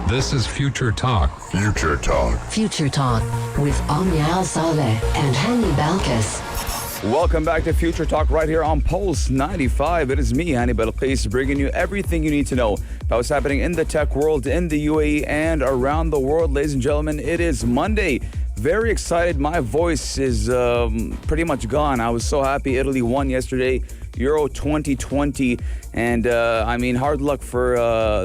This is Future Talk. Future Talk. Future Talk with Omnial Saleh and Hani Balkis. Welcome back to Future Talk right here on Pulse 95. It is me, Hani Balkis, bringing you everything you need to know about what's happening in the tech world, in the UAE, and around the world. Ladies and gentlemen, it is Monday. Very excited. My voice is pretty much gone. I was so happy Italy won yesterday, Euro 2020. And hard luck for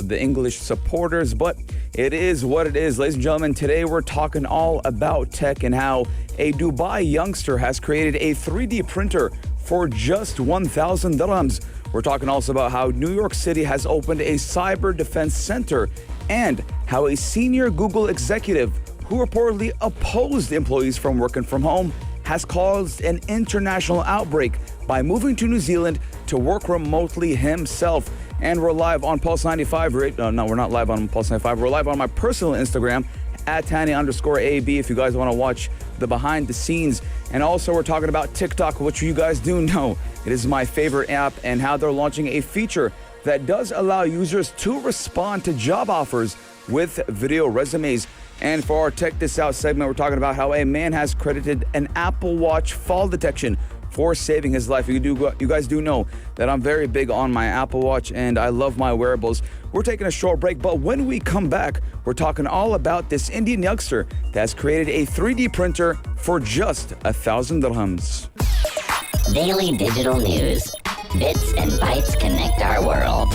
the English supporters, but it is what it is. Ladies and gentlemen, today we're talking all about tech and how a Dubai youngster has created a 3D printer for just 1,000 dirhams. We're talking also about how New York City has opened a cyber defense center and how a senior Google executive who reportedly opposed employees from working from home has caused an international outbreak by moving to New Zealand to work remotely himself. And we're live on Pulse 95. No, we're not live on Pulse 95. We're live on my personal Instagram at Tani_AB if you guys want to watch the behind the scenes. And also we're talking about TikTok, which you guys do know. It is my favorite app, and how they're launching a feature that does allow users to respond to job offers with video resumes. And for our Tech This Out segment, we're talking about how a man has credited an Apple Watch fall detection for saving his life. You guys do know that I'm very big on my Apple Watch and I love my wearables. We're taking a short break, but when we come back, we're talking all about this Indian youngster that has created a 3D printer for just 1,000 dirhams. Daily digital news. Bits and bytes connect our world.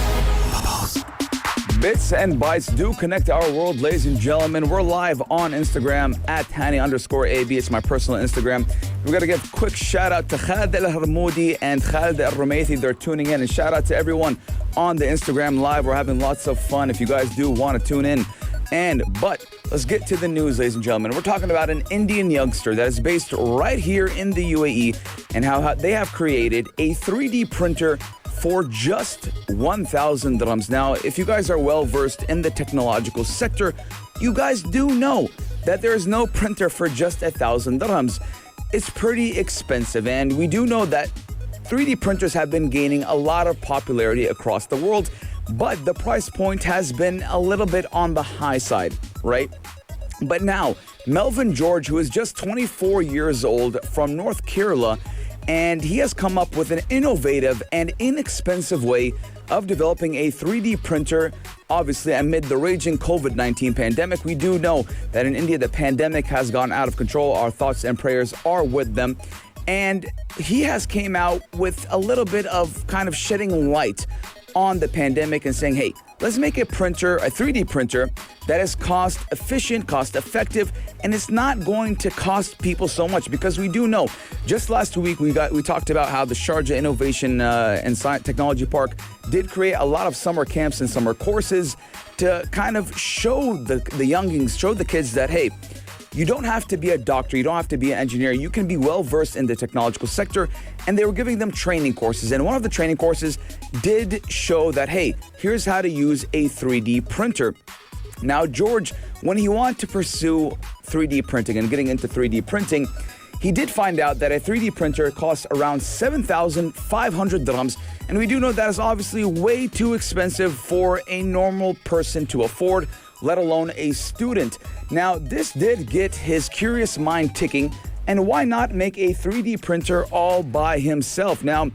Bits and bytes do connect our world, ladies and gentlemen. We're live on Instagram at Hani_AB. It's my personal Instagram. We've got to give a quick shout out to Khaled Al Harmoudi and Khaled Al Rumaythi. They're tuning in. And shout out to everyone on the Instagram live. We're having lots of fun if you guys do want to tune in. But let's get to the news, ladies and gentlemen. We're talking about an Indian youngster that is based right here in the UAE and how they have created a 3D printer for just 1,000 dirhams. Now, if you guys are well versed in the technological sector, you guys do know that there is no printer for just 1,000 dirhams. It's pretty expensive, and we do know that 3D printers have been gaining a lot of popularity across the world, but the price point has been a little bit on the high side, right? But now, Melvin George, who is just 24 years old from North Kerala, and he has come up with an innovative and inexpensive way of developing a 3D printer. Obviously, amid the raging COVID-19 pandemic, we do know that in India, the pandemic has gone out of control. Our thoughts and prayers are with them. And he has came out with a little bit of kind of shedding light on the pandemic and saying, hey, let's make a 3D printer that is cost efficient, cost effective, and it's not going to cost people so much, because we do know, just last week we talked about how the Sharjah Innovation and Science Technology Park did create a lot of summer camps and summer courses to kind of show the youngins, show the kids that, hey, you don't have to be a doctor, you don't have to be an engineer, you can be well versed in the technological sector. And they were giving them training courses. And one of the training courses did show that, hey, here's how to use a 3D printer. Now, George, when he wanted to pursue 3D printing and getting into 3D printing, he did find out that a 3D printer costs around 7,500 dirhams. And we do know that is obviously way too expensive for a normal person to afford, let alone a student. Now, this did get his curious mind ticking, and why not make a 3D printer all by himself? Now,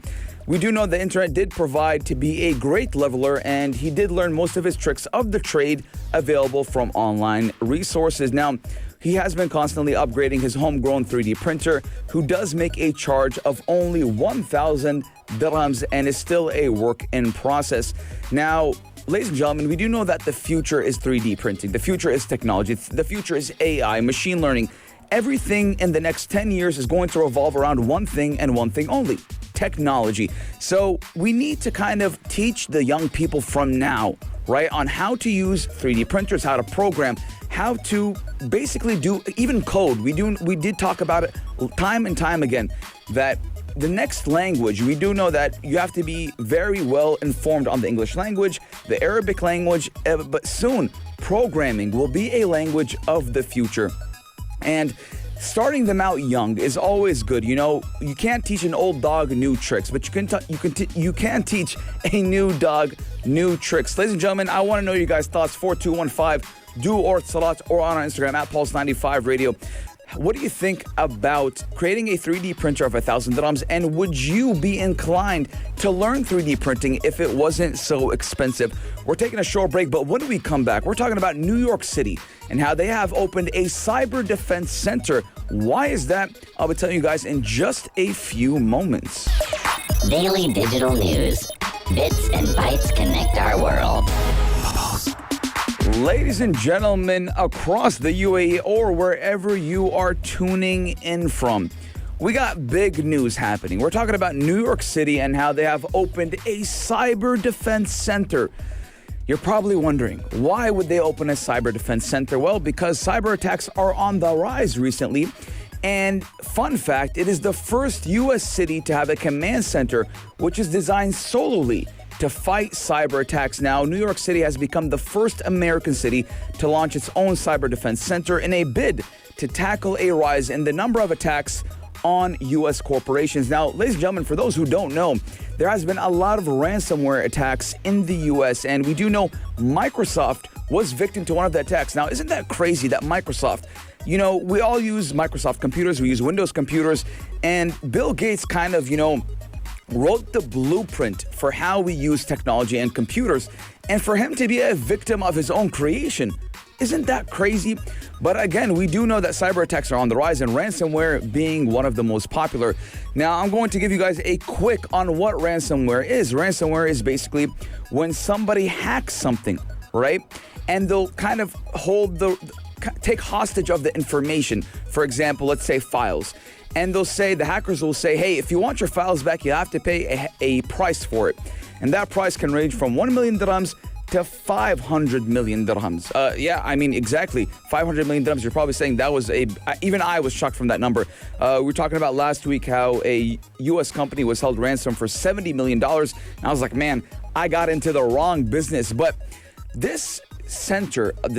we do know the internet did provide to be a great leveler, and he did learn most of his tricks of the trade available from online resources. Now, he has been constantly upgrading his homegrown 3D printer, who does make a charge of only 1,000 dirhams and is still a work in process. Now, ladies and gentlemen, we do know that the future is 3D printing. The future is technology. The future is AI, machine learning. Everything in the next 10 years is going to revolve around one thing and one thing only: technology. So we need to kind of teach the young people from now, right, on how to use 3D printers, how to program, how to basically do even code. We did talk about it time and time again, that the next language, we do know that you have to be very well informed on the English language, the Arabic language, but soon programming will be a language of the future. And starting them out young is always good. You know, you can't teach an old dog new tricks, but you can teach a new dog new tricks. Ladies and gentlemen, I want to know your guys' thoughts. 4215 do or salat or on our Instagram at Pulse95 Radio. What do you think about creating a 3D printer of 1,000 dirhams? And would you be inclined to learn 3D printing if it wasn't so expensive? We're taking a short break, but when we come back, we're talking about New York City and how they have opened a cyber defense center. Why is that? I'll be telling you guys in just a few moments. Daily digital news. Bits and bytes connect our world. Ladies and gentlemen, across the UAE or wherever you are tuning in from, we got big news happening. We're talking about New York City and how they have opened a cyber defense center. You're probably wondering, why would they open a cyber defense center? Well, because cyber attacks are on the rise recently. And fun fact, it is the first U.S. city to have a command center which is designed solely to fight cyber attacks. Now, New York City has become the first American city to launch its own cyber defense center in a bid to tackle a rise in the number of attacks on U.S. corporations. Now, ladies and gentlemen, for those who don't know, there has been a lot of ransomware attacks in the U.S., and we do know Microsoft was victim to one of the attacks. Now, isn't that crazy that Microsoft, you know, we all use Microsoft computers, we use Windows computers, and Bill Gates kind of, wrote the blueprint for how we use technology and computers, and for him to be a victim of his own creation. Isn't that crazy? But again, we do know that cyber attacks are on the rise and ransomware being one of the most popular. Now, I'm going to give you guys a quick on what ransomware is. Ransomware is basically when somebody hacks something, right? And they'll kind of take hostage of the information. For example, let's say files. And the hackers will say, hey, if you want your files back, you have to pay a price for it. And that price can range from 1 million dirhams to 500 million dirhams. Exactly. 500 million dirhams. You're probably saying that was even I was shocked from that number. We were talking about last week how a U.S. company was held ransom for $70 million. And I was like, man, I got into the wrong business. But this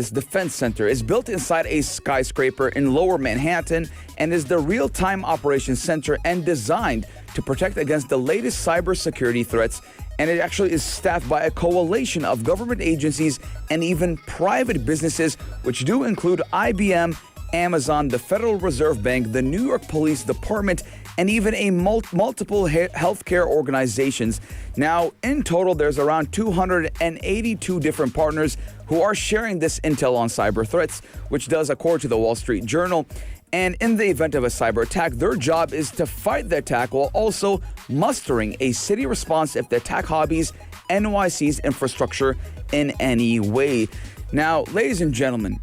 defense center is built inside a skyscraper in Lower Manhattan and is the real-time operations center and designed to protect against the latest cybersecurity threats. And it actually is staffed by a coalition of government agencies and even private businesses, which do include IBM, Amazon, the Federal Reserve Bank, the New York Police Department, and even a multiple healthcare organizations. Now, in total, there's around 282 different partners who are sharing this intel on cyber threats, which does according to the Wall Street Journal. And in the event of a cyber attack, their job is to fight the attack while also mustering a city response if the attack hobbies NYC's infrastructure in any way. Now, ladies and gentlemen,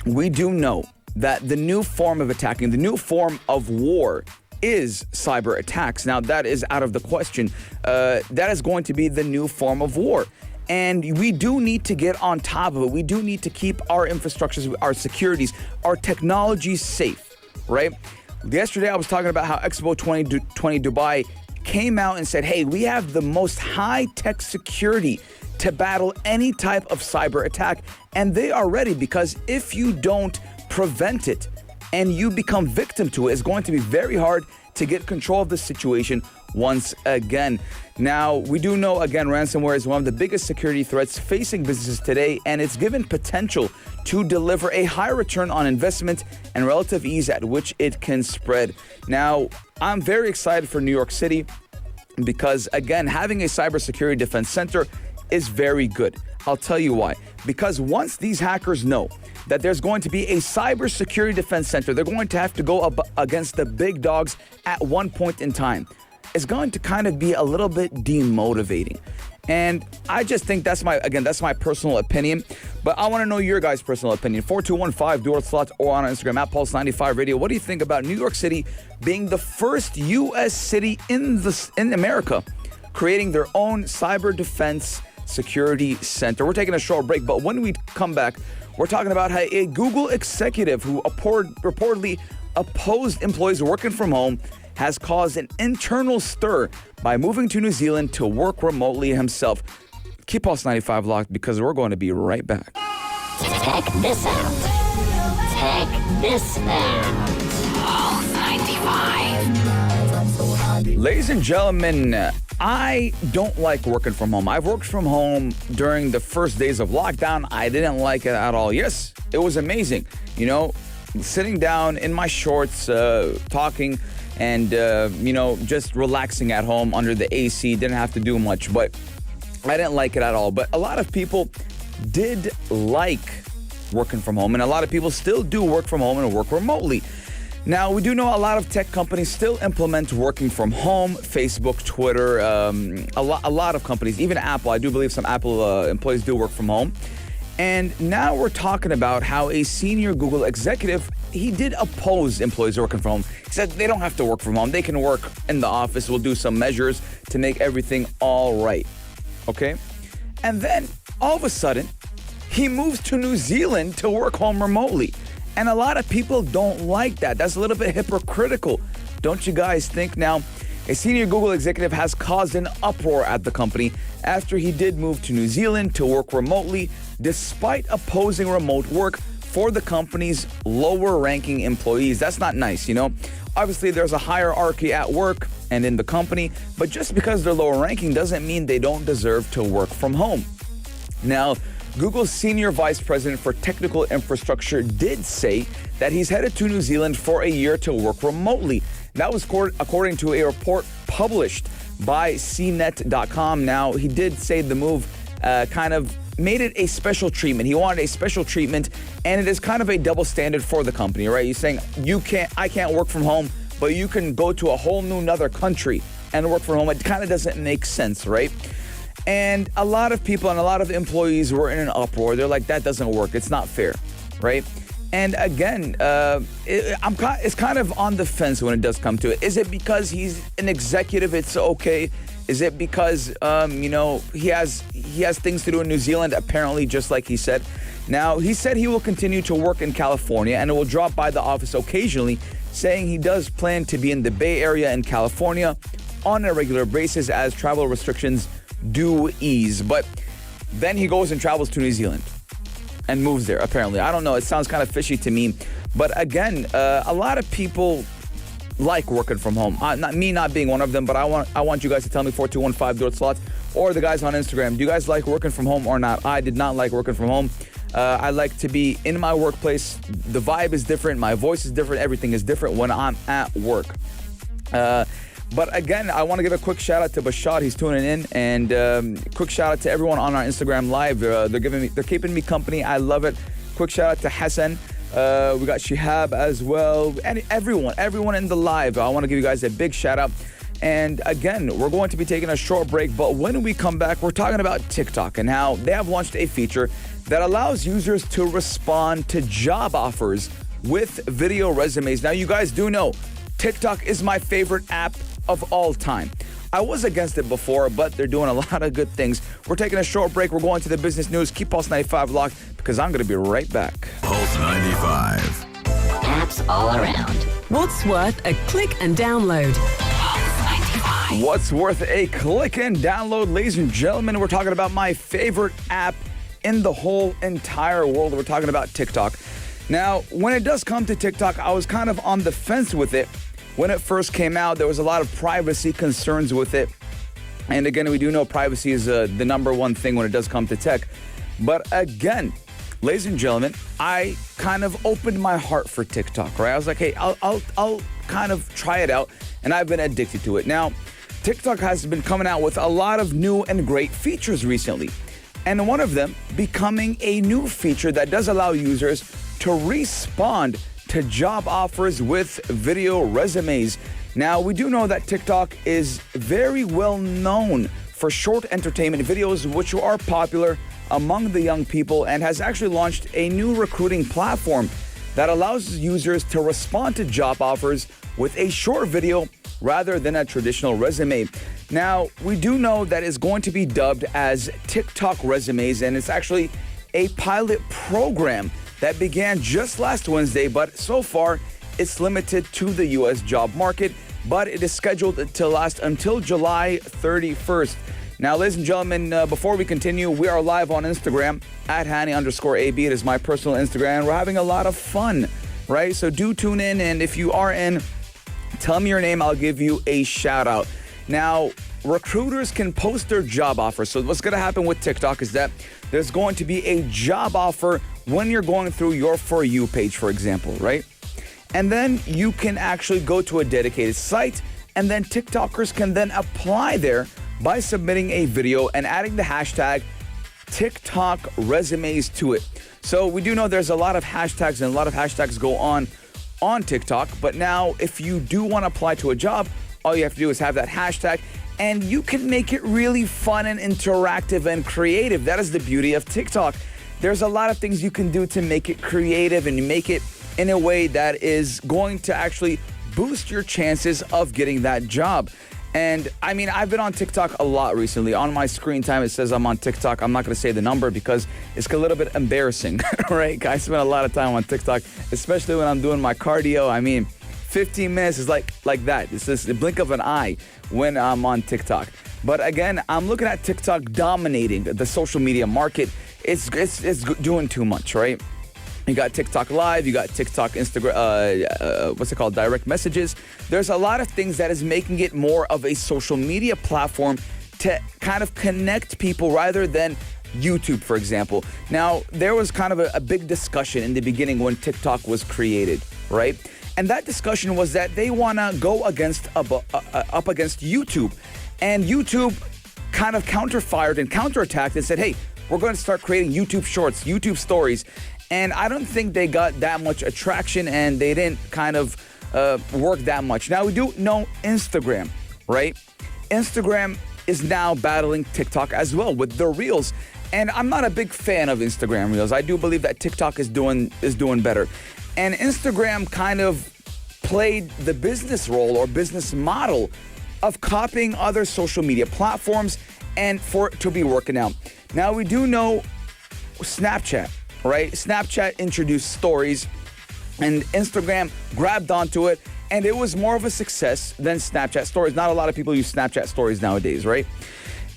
we do know that the new form of attacking, the new form of war is cyber attacks. Now, that is out of the question. That is going to be the new form of war. And we do need to get on top of it. We do need to keep our infrastructures, our securities, our technologies safe, right? Yesterday, I was talking about how Expo 2020 Dubai came out and said, hey, we have the most high-tech security to battle any type of cyber attack. And they are ready, because if you don't prevent it and you become victim to it, it's going to be very hard to get control of the situation once again. Now, we do know, again, ransomware is one of the biggest security threats facing businesses today, and it's given potential to deliver a high return on investment and relative ease at which it can spread. Now, I'm very excited for New York City because, again, having a cybersecurity defense center is very good. I'll tell you why. Because once these hackers know that there's going to be a cybersecurity defense center, they're going to have to go up against the big dogs at one point in time. It's going to kind of be a little bit demotivating. And I just think that's my personal opinion. But I want to know your guys' personal opinion. 4215 Dual Slots or on Instagram at Pulse95 Radio. What do you think about New York City being the first U.S. city in America creating their own cyber defense security center? We're taking a short break, but when we come back, we're talking about how a Google executive who reportedly opposed employees working from home has caused an internal stir by moving to New Zealand to work remotely himself. Keep Pulse95 locked because we're going to be right back. Check this out. Check this out. Ladies and gentlemen, I don't like working from home. I've worked from home during the first days of lockdown. I didn't like it at all. Yes, it was amazing. You know, sitting down in my shorts, talking and, just relaxing at home under the AC. Didn't have to do much, but I didn't like it at all. But a lot of people did like working from home, and a lot of people still do work from home and work remotely. Now, we do know a lot of tech companies still implement working from home. Facebook, Twitter, a lot of companies, even Apple. I do believe some Apple employees do work from home. And now we're talking about how a senior Google executive, he did oppose employees working from home. He said they don't have to work from home. They can work in the office. We'll do some measures to make everything all right. Okay? And then, all of a sudden, he moves to New Zealand to work home remotely. And a lot of people don't like that. That's a little bit hypocritical, don't you guys think? Now, a senior Google executive has caused an uproar at the company after he did move to New Zealand to work remotely, despite opposing remote work for the company's lower-ranking employees. That's not nice, you know? Obviously, there's a hierarchy at work and in the company, but just because they're lower-ranking doesn't mean they don't deserve to work from home. Now, Google's senior vice president for technical infrastructure did say that he's headed to New Zealand for a year to work remotely. That was according to a report published by CNET.com. Now, he did say the move kind of made it a special treatment. He wanted a special treatment, and it is kind of a double standard for the company, right? He's saying, I can't work from home, but you can go to a whole new another country and work from home. It kind of doesn't make sense, right? And a lot of people and a lot of employees were in an uproar. They're like, that doesn't work. It's not fair, right? And again, it's kind of on the fence when it does come to it. Is it because he's an executive, it's okay? Is it because, he has things to do in New Zealand, apparently, just like he said? Now, he said he will continue to work in California and will drop by the office occasionally, saying he does plan to be in the Bay Area in California on a regular basis as travel restrictions do ease. But then he goes and travels to New Zealand and moves there, apparently. I don't know. It sounds kind of fishy to me. But again, a lot of people like working from home. Not being one of them, but I want you guys to tell me 4215 Dort Slots or the guys on Instagram. Do you guys like working from home or not? I did not like working from home. I like to be in my workplace. The vibe is different. My voice is different. Everything is different when I'm at work. But again, I want to give a quick shout out to Bashad. He's tuning in, and quick shout out to everyone on our Instagram live. They're keeping me company. I love it. Quick shout out to Hassan. We got Shihab as well, and everyone in the live. I want to give you guys a big shout out. And again, we're going to be taking a short break, but when we come back, we're talking about TikTok and how they have launched a feature that allows users to respond to job offers with video resumes. Now, you guys do know TikTok is my favorite app of all time. I was against it before, but they're doing a lot of good things. We're taking a short break. We're going to the business news. Keep Pulse 95 locked because I'm going to be right back. Pulse 95. Apps all around. What's worth a click and download? What's worth a click and download? Ladies and gentlemen, we're talking about my favorite app in the whole entire world. We're talking about TikTok. Now, when it does come to TikTok, I was kind of on the fence with it. When it first came out, there was a lot of privacy concerns with it. And again, we do know privacy is the number one thing when it does come to tech. But again, ladies and gentlemen, I kind of opened my heart for TikTok, right? I was like, hey, I'll kind of try it out. And I've been addicted to it. Now, TikTok has been coming out with a lot of new and great features recently. And one of them becoming a new feature that does allow users to respond to job offers with video resumes. Now, we do know that TikTok is very well known for short entertainment videos, which are popular among the young people, and has actually launched a new recruiting platform that allows users to respond to job offers with a short video rather than a traditional resume. Now, we do know that it's going to be dubbed as TikTok Resumes, and it's actually a pilot program that began just last Wednesday, but so far it's limited to the U.S. job market, but it is scheduled to last until July 31st. Now, ladies and gentlemen, before we continue, we are live on Instagram at Hani_AB. It is my personal Instagram. We're having a lot of fun, right? So do tune in, and if you are in Tell me your name, I'll give you a shout out. Now, recruiters can post their job offers. So what's going to happen with TikTok is that there's going to be a job offer when you're going through your For You page, for example, right? And then you can actually go to a dedicated site, and then TikTokers can then apply there by submitting a video and adding the hashtag TikTok resumes to it. So we do know there's a lot of hashtags, and a lot of hashtags go on TikTok. But now if you do want to apply to a job, all you have to do is have that hashtag, and you can make it really fun and interactive and creative. That is the beauty of TikTok. There's a lot of things you can do to make it creative and make it in a way that is going to actually boost your chances of getting that job. And I mean, I've been on TikTok a lot recently. On my screen time, it says I'm on TikTok. I'm not going to say the number because it's a little bit embarrassing, right? I spend a lot of time on TikTok, especially when I'm doing my cardio. I mean, 15 minutes is like that. It's just the blink of an eye when I'm on TikTok. But again, I'm looking at TikTok dominating the social media market. It's doing too much, right? You got TikTok Live, you got TikTok Instagram, direct messages. There's a lot of things that is making it more of a social media platform to kind of connect people rather than YouTube, for example. Now, there was kind of a big discussion in the beginning when TikTok was created, right? And that discussion was that they want to go up against YouTube. And YouTube kind of counterfired and counterattacked and said, hey, we're going to start creating YouTube Shorts, YouTube Stories. And I don't think they got that much attraction, and they didn't kind of work that much. Now, we do know Instagram, right? Instagram is now battling TikTok as well with the Reels. And I'm not a big fan of Instagram Reels. I do believe that TikTok is doing better. And Instagram kind of played the business role or business model of copying other social media platforms and for it to be working out. Now, we do know Snapchat, right? Snapchat introduced stories and Instagram grabbed onto it, and it was more of a success than Snapchat stories. Not a lot of people use Snapchat stories nowadays, right?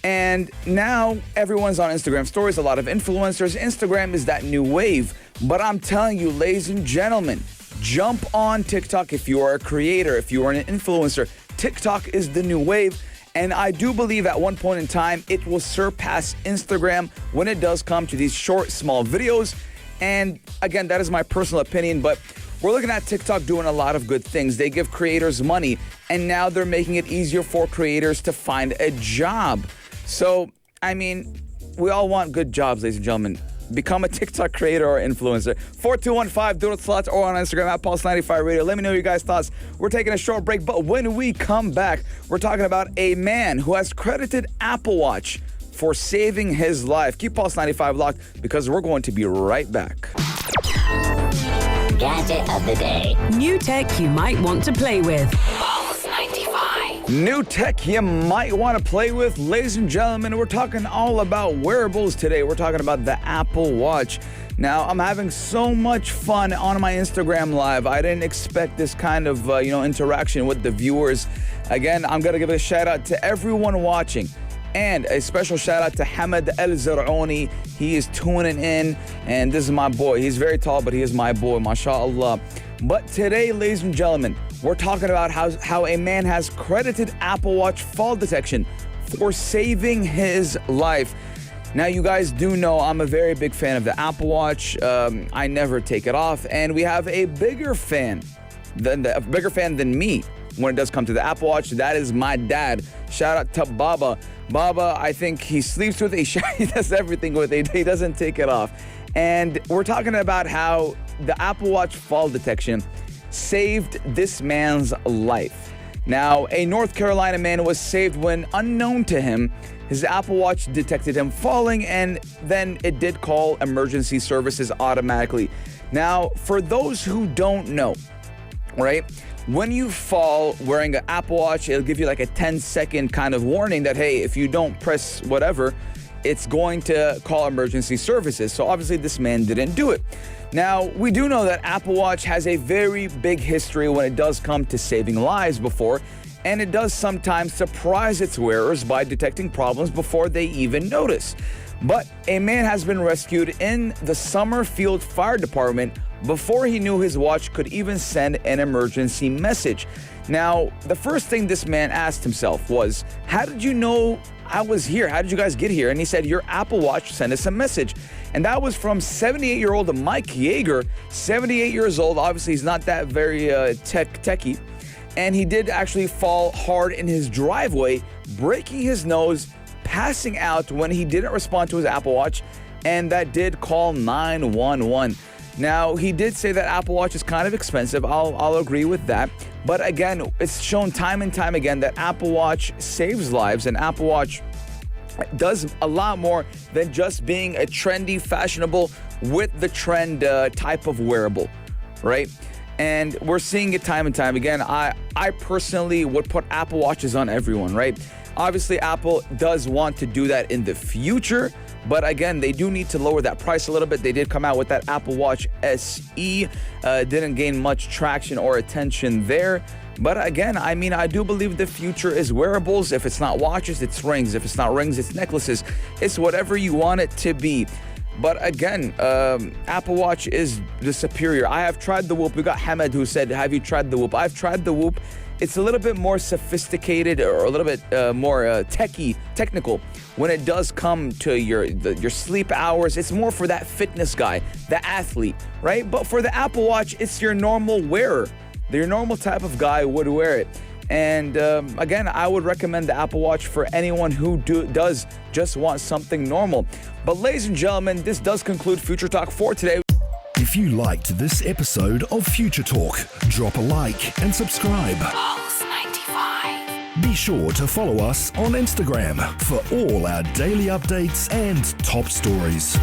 And now everyone's on Instagram stories, a lot of influencers. Instagram is that new wave. But I'm telling you, ladies and gentlemen, jump on TikTok if you are a creator, if you are an influencer. TikTok is the new wave. And I do believe at one point in time, it will surpass Instagram when it does come to these short, small videos. And again, that is my personal opinion, but we're looking at TikTok doing a lot of good things. They give creators money, and now they're making it easier for creators to find a job. So, I mean, we all want good jobs, ladies and gentlemen. Become a TikTok creator or influencer. 4215 Doodle Slots or on Instagram at Pulse95 Radio. Let me know your guys' thoughts. We're taking a short break, but when we come back, we're talking about a man who has credited Apple Watch for saving his life. Keep Pulse95 locked because we're going to be right back. Gadget of the day. New tech you might want to play with. New tech you might want to play with. Ladies and gentlemen, we're talking all about wearables today. We're talking about the Apple Watch. Now, I'm having so much fun on my Instagram Live. I didn't expect this kind of, interaction with the viewers. Again, I'm going to give a shout out to everyone watching. And a special shout out to Hamad El Zaroni. He is tuning in, and this is my boy. He's very tall, but he is my boy, mashallah. But today, ladies and gentlemen, we're talking about how a man has credited Apple Watch fall detection for saving his life. Now, you guys do know I'm a very big fan of the Apple Watch. I never take it off, and we have a bigger fan than me when it does come to the Apple Watch. That is my dad. Shout out to Baba. Baba, I think he sleeps with it. He does everything with it. He doesn't take it off. And we're talking about how the Apple Watch fall detection saved this man's life. Now, a North Carolina man was saved when, unknown to him, his Apple Watch detected him falling, and then it did call emergency services automatically. Now, for those who don't know, right, when you fall wearing an Apple Watch, it'll give you like a 10-second kind of warning that, hey, if you don't press whatever, it's going to call emergency services. So obviously this man didn't do it. Now, we do know that Apple Watch has a very big history when it does come to saving lives before, and it does sometimes surprise its wearers by detecting problems before they even notice. But a man has been rescued in the Summerfield Fire Department before he knew his watch could even send an emergency message. Now, the first thing this man asked himself was, how did you know I was here? How did you guys get here? And he said, your Apple Watch sent us a message. And that was from 78-year-old Mike Yeager, 78 years old. Obviously, he's not that very techie. And he did actually fall hard in his driveway, breaking his nose, passing out when he didn't respond to his Apple Watch. And that did call 911. Now, he did say that Apple Watch is kind of expensive. I'll agree with that. But again, it's shown time and time again that Apple Watch saves lives, and Apple Watch does a lot more than just being a trendy, fashionable, with the trend type of wearable, right? And we're seeing it time and time again. I personally would put Apple Watches on everyone, right? Obviously, Apple does want to do that in the future, but again, they do need to lower that price a little bit. They did come out with that Apple Watch SE. Didn't gain much traction or attention there. But again, I mean, I do believe the future is wearables. If it's not watches, it's rings. If it's not rings, it's necklaces. It's whatever you want it to be. But again, Apple Watch is the superior. I have tried the Whoop. We got Hamad who said, have you tried the Whoop? I've tried the Whoop. It's a little bit more sophisticated, or a little bit more technical when it does come to your sleep hours. It's more for that fitness guy, the athlete, right? But for the Apple Watch, it's your normal wearer. Your normal type of guy would wear it. And again, I would recommend the Apple Watch for anyone who does just want something normal. But ladies and gentlemen, this does conclude Future Talk for today. If you liked this episode of Future Talk, drop a like and subscribe. Pulse 95. Be sure to follow us on Instagram for all our daily updates and top stories.